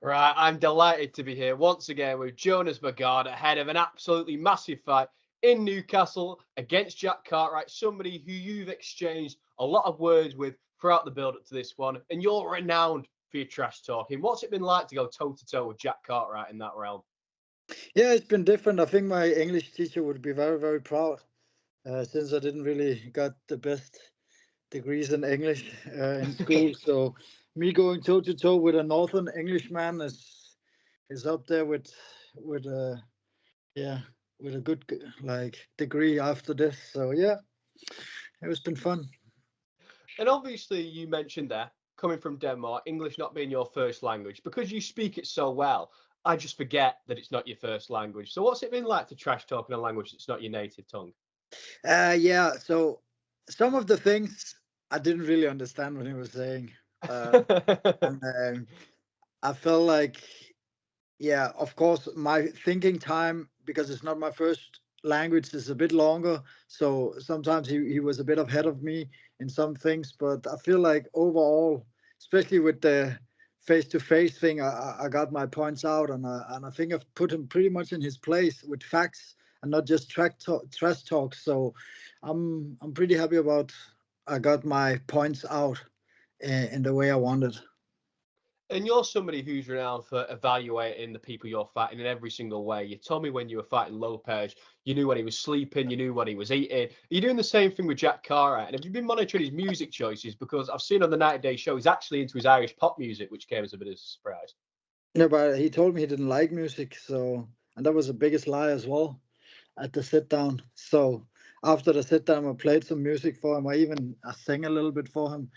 Right, I'm delighted to be here once again with Jonas Mågård ahead of an absolutely massive fight in Newcastle against Jack Cartwright, somebody who you've exchanged a lot of words with throughout the build-up to this one, and you're renowned for your trash talking. What's it been like to go toe-to-toe with Jack Cartwright in that realm? Yeah, it's been different. I think my English teacher would be very, very proud since I didn't really got the best degrees in English in school. So me going toe to toe with a Northern Englishman is up there with yeah with a good like degree after this. So yeah, it's been fun. And obviously, you mentioned there, coming from Denmark, English not being your first language, because you speak it so well, I just forget that it's not your first language. So what's it been like to trash talk in a language that's not your native tongue? Yeah. So some of the things I didn't really understand what he was saying, and I felt like, yeah, of course, my thinking time, because it's not my first language, is a bit longer. So sometimes he was a bit ahead of me in some things, but I feel like overall, especially with the face to face thing, I got my points out, and I think I've put him pretty much in his place with facts and not just trash talk. So I'm pretty happy about I got my points out in the way I wanted. And you're somebody who's renowned for evaluating the people you're fighting in every single way. You told me when you were fighting Lopez, you knew when he was sleeping, you knew when he was eating. You're doing the same thing with Jack Cartwright. And have you been monitoring his music choices? Because I've seen on the 90 Day show, he's actually into his Irish pop music, which came as a bit of a surprise. Yeah, but he told me he didn't like music, so and that was the biggest lie as well at the sit down. So after the sit down, I played some music for him. I sang a little bit for him.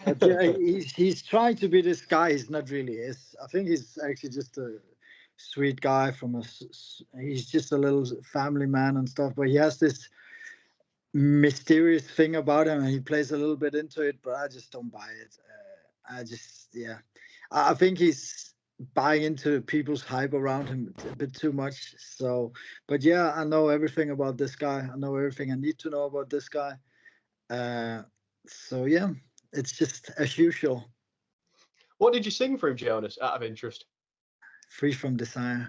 But yeah, he's trying to be this guy. He's not really is. I think he's actually just a sweet guy from he's just a little family man and stuff. But he has this mysterious thing about him, and he plays a little bit into it. But I just don't buy it. I just yeah. I think he's buying into people's hype around him a bit too much. So, but yeah, I know everything about this guy. I know everything I need to know about this guy. Uh, so yeah, it's just as usual, What did you sing for him, Jonas, out of interest? free from desire.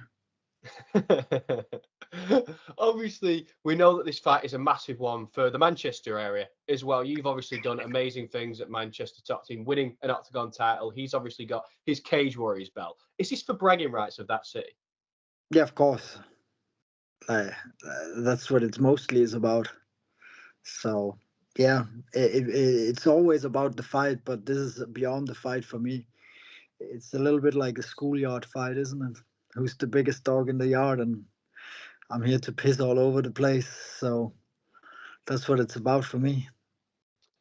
Obviously, we know that this fight is a massive one for the Manchester area as well. You've obviously done amazing things at Manchester top team, winning an Octagon title. He's obviously got his Cage Warriors belt. Is this for bragging rights of that city? Yeah, of course. Uh, that's what it's mostly is about. So yeah, it's always about the fight, but this is beyond the fight for me. It's a little bit like a schoolyard fight, isn't it? Who's the biggest dog in the yard? And I'm here to piss all over the place. So that's what it's about for me.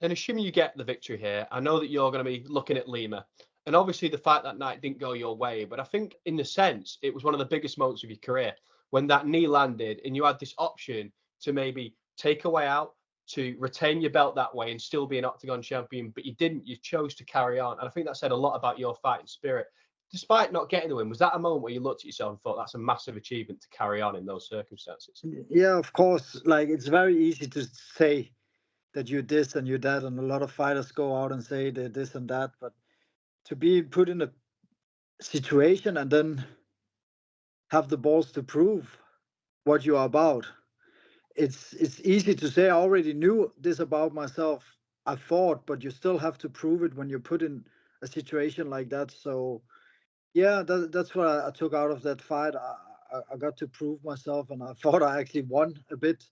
And assuming you get the victory here, I know that you're going to be looking at Lima. And obviously, the fight that night didn't go your way. But I think, in the sense, it was one of the biggest moments of your career when that knee landed and you had this option to maybe take a way out, to retain your belt that way and still be an Octagon champion. But you didn't. You chose to carry on. And I think that said a lot about your fighting spirit. Despite not getting the win, was that a moment where you looked at yourself and thought that's a massive achievement to carry on in those circumstances? Yeah, of course. Like it's very easy to say that you're this and you're that, and a lot of fighters go out and say they're this and that. But to be put in a situation and then have the balls to prove what you are about, it's easy to say I already knew this about myself. I thought, but you still have to prove it when you're put in a situation like that. So yeah, that's what I took out of that fight. I got to prove myself, and I thought I actually won a bit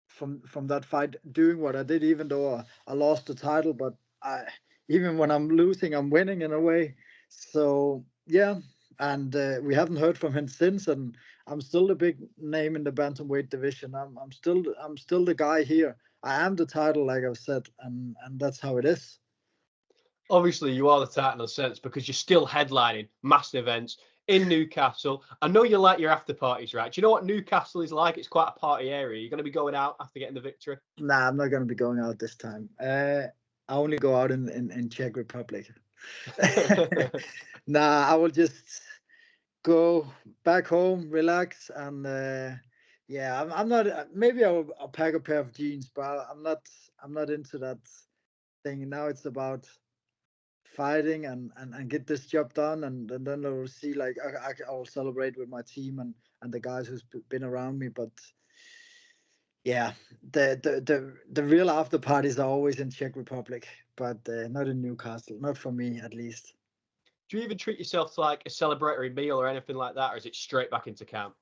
from that fight, doing what I did, even though I lost the title. But I, even when I'm losing, I'm winning in a way. So yeah, and we haven't heard from him since, and I'm still the big name in the bantamweight division. I'm still the guy here. I am the title, like I've said, and that's how it is. Obviously you are the title in a sense because you're still headlining massive events in Newcastle. I know you like your after parties, right? Do you know what Newcastle is like? It's quite a party area. You're going to be going out after getting the victory. Nah, I'm not gonna be going out this time. I only go out in Czech Republic. Nah, I will just go back home, relax, and yeah, I'm not. Maybe I'll pack a pair of jeans, but I'm not. I'm not into that thing now. It's about fighting and get this job done, and then I will see, like, I will celebrate with my team and the guys who's been around me. But yeah, the real after parties are always in Czech Republic, but not in Newcastle, not for me at least. Do you even treat yourself to like a celebratory meal or anything like that, or is it straight back into camp?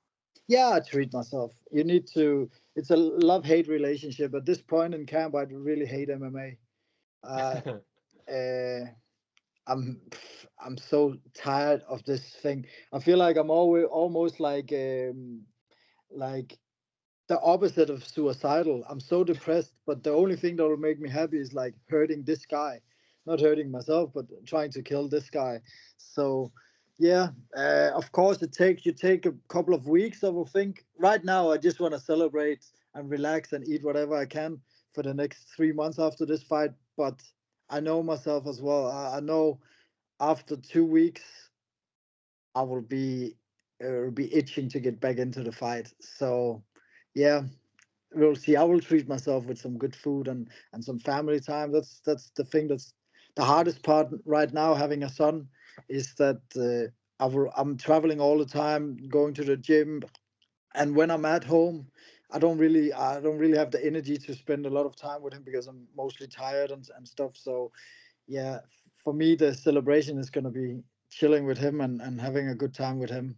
Yeah, I treat myself. You need to. It's a love-hate relationship. At this point in camp, I really hate MMA. Uh, uh, I'm so tired of this thing. I feel like I'm always almost like the opposite of suicidal. I'm so depressed, but the only thing that will make me happy is like hurting this guy, not hurting myself, but trying to kill this guy. So, yeah, of course, you take a couple of weeks. I will think. Right now, I just want to celebrate and relax and eat whatever I can for the next 3 months after this fight. But I know myself as well. I know after 2 weeks, I will be itching to get back into the fight. So, yeah, we'll see. I will treat myself with some good food and some family time. That's the thing. That's the hardest part right now. Having a son is that I'm traveling all the time, going to the gym, and when I'm at home, I don't really have the energy to spend a lot of time with him because I'm mostly tired and stuff. So yeah, for me, the celebration is gonna be chilling with him and having a good time with him.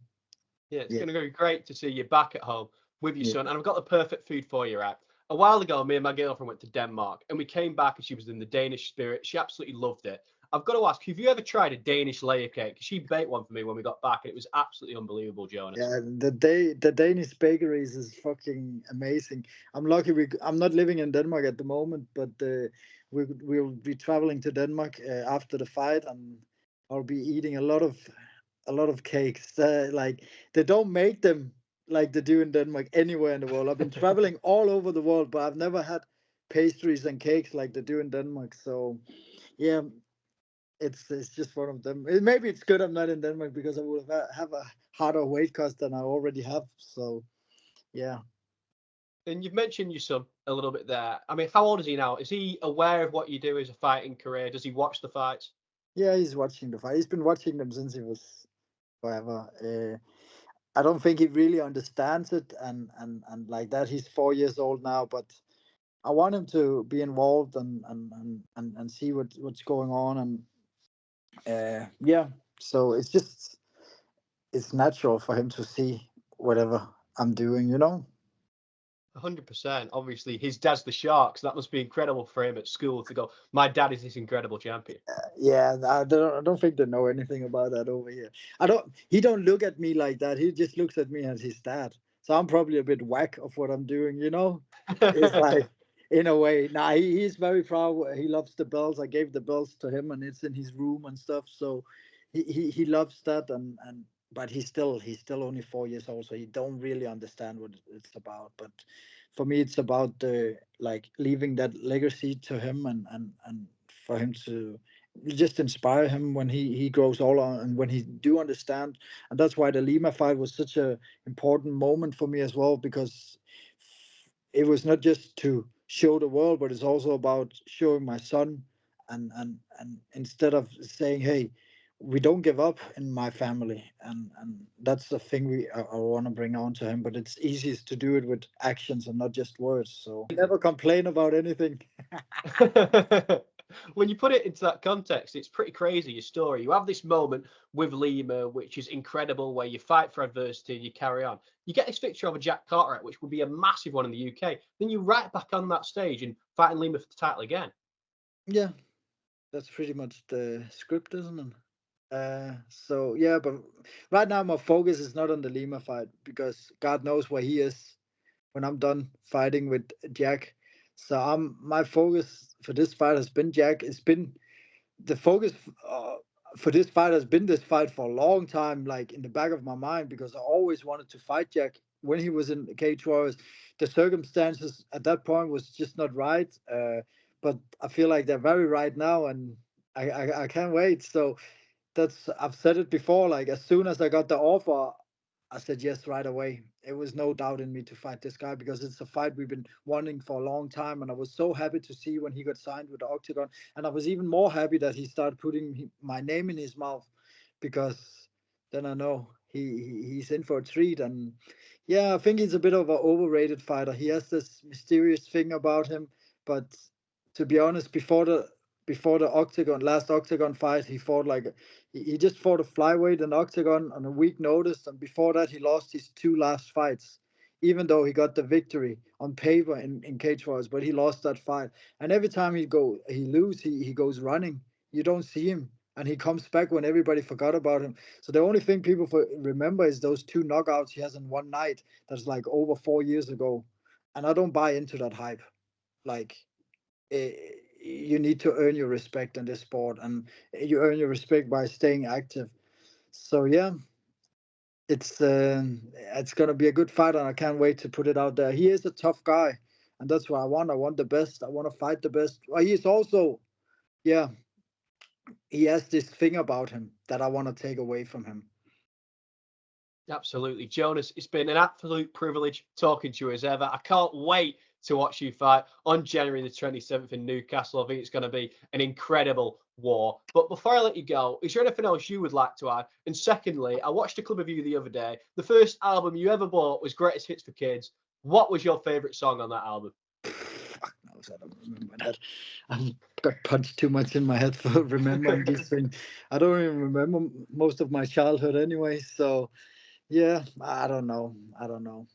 Yeah, it's Yeah, going to be great to see you back at home with your yeah, son. And I've got the perfect food for you, right? A while ago, me and my girlfriend went to Denmark and we came back and she was in the Danish spirit. She absolutely loved it. I've got to ask, have you ever tried a Danish layer cake? She baked one for me when we got back and it was absolutely unbelievable, Jonas. yeah. The Danish bakeries is fucking amazing. I'm lucky I'm not living in Denmark at the moment, but we'll be traveling to Denmark after the fight, and I'll be eating a lot of cakes. Like, they don't make them like they do in Denmark anywhere in the world. I've been traveling all over the world, but I've never had pastries and cakes like they do in Denmark. So yeah, it's just one of them. Maybe it's good I'm not in Denmark because I would have a harder weight cut than I already have. So yeah, And you've mentioned your son a little bit there. I mean, how old is he now? Is he aware of what you do as a fighting career? Does he watch the fights? yeah, he's watching the fight. He's been watching them since he was forever. I don't think he really understands it, and like that. He's 4 years old now, but I want him to be involved and see what's going on, and yeah. So it's natural for him to see whatever I'm doing. 100%. Obviously, his dad's the Sharks. That must be incredible for him at school to go, my dad is this incredible champion. Yeah, I don't think they know anything about that over here. He don't look at me like that. He just looks at me as his dad. So I'm probably a bit whack of what I'm doing. It's like, in a way. Nah, he's very proud. He loves the bells. I gave the bells to him, and it's in his room and stuff. So he loves that, and but he's still only 4 years old, so he don't really understand what it's about. But for me, it's about the, like, leaving that legacy to him, and for him to just inspire him when he grows older and when he do understand. And that's why the Lima fight was such a important moment for me as well, because it was not just to show the world, but it's also about showing my son. And instead of saying, hey, we don't give up in my family, and that's the thing I want to bring on to him. But it's easiest to do it with actions and not just words. So never complain about anything. When you put it into that context, it's pretty crazy, your story. You have this moment with Lima, which is incredible, where you fight for adversity and you carry on. You get this victory over Jack Cartwright, which would be a massive one in the UK. Then you're right back on that stage and fighting Lima for the title again. Yeah, that's pretty much the script, isn't it? So yeah, but right now my focus is not on the Lima fight, because God knows where he is when I'm done fighting with Jack. So my focus for this fight has been Jack. It's been the focus for this fight has been this fight for a long time, like in the back of my mind, because I always wanted to fight Jack when he was in Cage Warriors. The circumstances at that point was just not right, but I feel like they're very right now, and I can't wait. So I've said it before. Like, as soon as I got the offer, I said yes right away. It was no doubt in me to fight this guy because it's a fight we've been wanting for a long time. And I was so happy to see when he got signed with the Octagon. And I was even more happy that he started putting my name in his mouth, because then I know he's in for a treat. And yeah, I think he's a bit of an overrated fighter. He has this mysterious thing about him. But to be honest, before the Octagon last Octagon fight, he fought like he just fought a flyweight and Octagon on a week notice, and before that he lost his two last fights, even though he got the victory on paper in cage wars, but he lost that fight. And every time he lose, he goes running. You don't see him, and he comes back when everybody forgot about him. So the only thing people remember is those two knockouts he has in one night. That's like over 4 years ago, and I don't buy into that hype. Like, eh, you need to earn your respect in this sport, and you earn your respect by staying active. So yeah, it's gonna be a good fight, and I can't wait to put it out there. He is a tough guy, and that's what I want. I want the best. I want to fight the best. Well, he's also, yeah, he has this thing about him that I want to take away from him. Absolutely. Jonas, it's been an absolute privilege talking to you as ever. I can't wait to watch you fight on January the 27th in Newcastle. I think it's going to be an incredible war. But before I let you go, is there anything else you would like to add? And secondly, I watched a clip of you the other day. The first album you ever bought was Greatest Hits for Kids. What was your favourite song on that album? Fuck knows, I don't remember that. I've got punched too much in my head for remembering these things. I don't even remember most of my childhood anyway. So yeah, I don't know. I don't know.